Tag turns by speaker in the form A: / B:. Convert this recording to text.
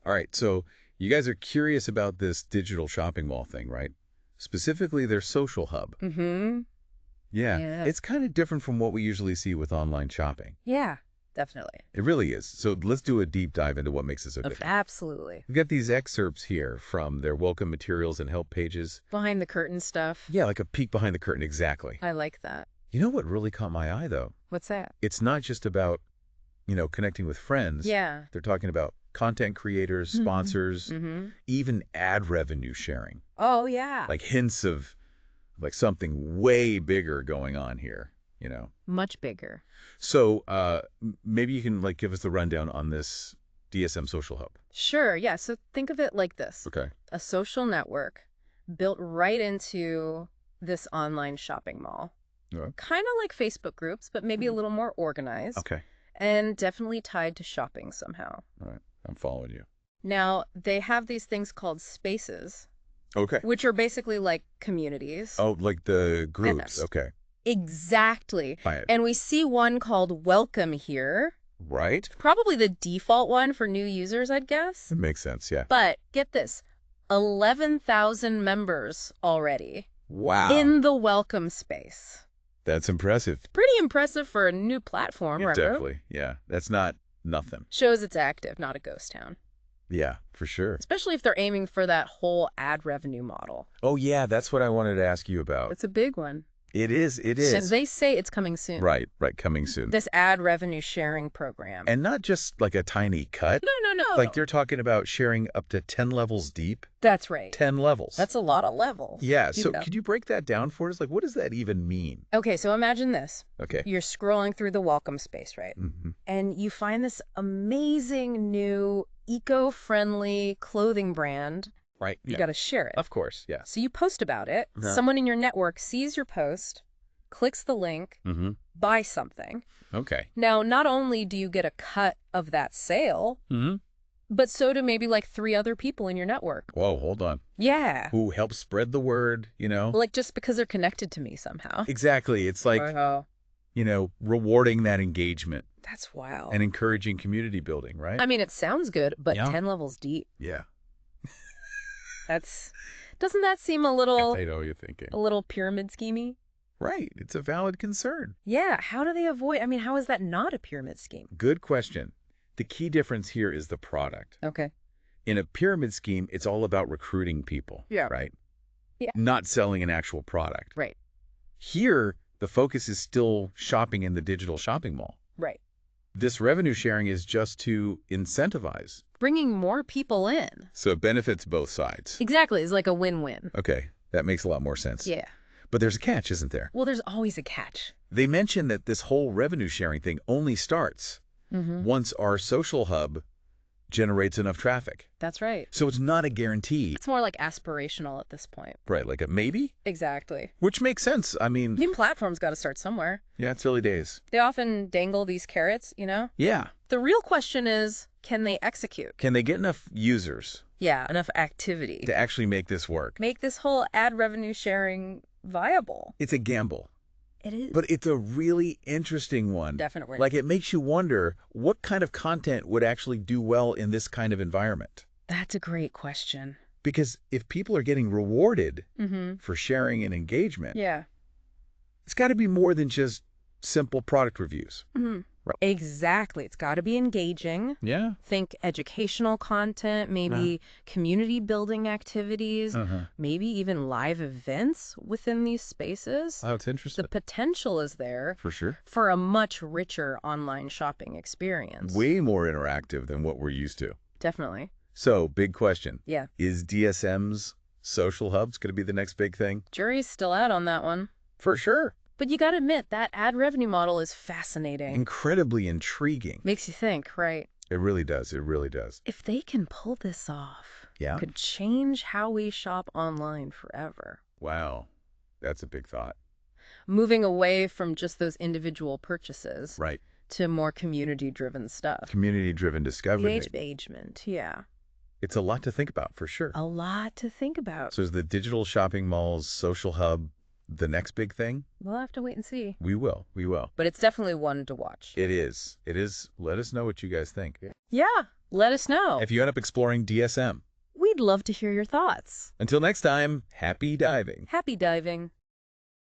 A: All right, so you guys are curious about this digital shopping mall thing, right? Specifically their social hub.
B: Mm-hmm.
A: Yeah,
B: Yeah.
A: it's kind of different from what we usually see with online shopping.
B: Yeah, definitely.
A: It really is. So let's do a deep dive into what makes it so different.
B: Absolutely.
A: We've got these excerpts here from their welcome materials and help pages.
B: Behind the curtain stuff.
A: Yeah, like a peek behind the curtain, exactly.
B: I like that.
A: You know what really caught my eye, though?
B: What's that?
A: It's not just about, connecting with friends.
B: Yeah.
A: They're talking about content creators, sponsors,
B: Mm-hmm.
A: even ad revenue sharing.
B: Oh, yeah.
A: Like hints of like something way bigger going on here.
B: Much bigger.
A: So maybe you can like give us the rundown on this DSM Social Hub.
B: Sure, yeah. So think of it like this.
A: Okay.
B: A social network built right into this online shopping mall.
A: Yeah.
B: Kind of like Facebook groups, but maybe a little more organized.
A: Okay.
B: And definitely tied to shopping somehow.
A: All right. I'm following you.
B: Now, they have these things called spaces,
A: Okay.
B: which are basically like communities.
A: Oh, like the groups.
B: Yes.
A: Okay.
B: Exactly.
A: Right.
B: And we see one called Welcome here.
A: Right.
B: Probably the default one for new users, I'd guess.
A: It makes sense. Yeah.
B: But get this, 11,000 members already
A: Wow.
B: in the welcome space.
A: That's impressive.
B: Pretty impressive for a new platform,
A: Yeah,
B: right?
A: definitely. Yeah. That's not nothing.
B: Shows it's active, not a ghost town.
A: Yeah, for sure.
B: Especially if they're aiming for that whole ad revenue model.
A: Oh, yeah. That's what I wanted to ask you about.
B: It's a big one.
A: It is. It
B: And
A: is.
B: they say it's coming soon.
A: Right. Coming soon.
B: This ad revenue sharing program.
A: And not just like a tiny cut.
B: No.
A: Like they're talking about sharing up to 10 levels deep.
B: That's right.
A: 10 levels.
B: That's a lot of levels.
A: Yeah. So could you break that down for us? Like, what does that even mean?
B: Okay, so imagine this.
A: Okay.
B: You're scrolling through the welcome space, right?
A: Mm-hmm.
B: And you find this amazing new eco-friendly clothing brand.
A: Right.
B: You
A: Yeah.
B: got to share it.
A: Of course. Yeah.
B: So you post about it.
A: Uh-huh.
B: Someone in your network sees your post, clicks the link,
A: Mm-hmm.
B: buys something.
A: Okay.
B: Now, not only do you get a cut of that sale,
A: Mm-hmm.
B: but so do maybe like 3 other people in your network.
A: Whoa, hold on.
B: Yeah.
A: Who helps spread the word?
B: Like just because they're connected to me somehow.
A: Exactly. It's like, rewarding that engagement
B: That's wild.
A: and encouraging community building, right?
B: I mean, it sounds good, but
A: Yeah.
B: 10 levels deep.
A: Yeah.
B: Doesn't that seem a little
A: I know what you're thinking.
B: pyramid schemey?
A: Right. It's a valid concern.
B: Yeah, how do they avoid? I mean, how is that not a pyramid scheme?
A: Good question. The key difference here is the product.
B: Okay.
A: In a pyramid scheme, it's all about recruiting people.
B: Yeah.
A: Right?
B: Yeah.
A: Not selling an actual product.
B: Right.
A: Here, the focus is still shopping in the digital shopping mall.
B: Right.
A: This revenue sharing is just to incentivize.
B: Bringing more people in.
A: So it benefits both sides.
B: Exactly. It's like a win-win.
A: Okay. That makes a lot more sense.
B: Yeah.
A: But there's a catch, isn't there?
B: Well, there's always a catch.
A: They mention that this whole revenue sharing thing only starts
B: Mm-hmm.
A: once our social hub generates enough traffic.
B: That's right.
A: So it's not a guarantee.
B: It's more like aspirational at this point.
A: Right, like a maybe?
B: Exactly.
A: Which makes sense. I mean,
B: New platforms got to start somewhere.
A: yeah, it's early days.
B: They often dangle these carrots,
A: Yeah.
B: The real question is, can they execute?
A: Can they get enough users
B: Yeah, enough activity.
A: to actually make this work?
B: Make this whole ad revenue sharing viable.
A: It's a gamble,
B: It is.
A: but it's a really interesting one.
B: Definitely.
A: Like it makes you wonder what kind of content would actually do well in this kind of environment.
B: That's a great question.
A: Because if people are getting rewarded
B: Mm-hmm.
A: for sharing and engagement,
B: Yeah.
A: it's got to be more than just simple product reviews.
B: Mm-hmm.
A: Right.
B: Exactly. It's got to be engaging.
A: Yeah.
B: Think educational content, maybe community building activities, maybe even live events within these spaces.
A: Oh, it's interesting.
B: The potential is there
A: For sure.
B: for a much richer online shopping experience.
A: Way more interactive than what we're used to.
B: Definitely.
A: So, big question.
B: Yeah.
A: Is DSM's social hubs going to be the next big thing?
B: Jury's still out on that one.
A: For sure.
B: But you got to admit, that ad revenue model is fascinating.
A: Incredibly intriguing.
B: Makes you think, right?
A: It really does. It really does.
B: If they can pull this off,
A: Yeah.
B: could change how we shop online forever.
A: Wow. That's a big thought.
B: Moving away from just those individual purchases
A: Right.
B: to more community-driven stuff.
A: Community-driven discovery.
B: Engagement, yeah.
A: It's a lot to think about, for sure.
B: A lot to think about.
A: So is the digital shopping mall's social hub the next big thing?
B: We'll have to wait and see.
A: We will. We will.
B: But it's definitely one to watch.
A: It is. It is. Let us know what you guys think.
B: Yeah. Let us know.
A: if you end up exploring DSM.
B: We'd love to hear your thoughts.
A: Until next time, happy diving.
B: Happy diving.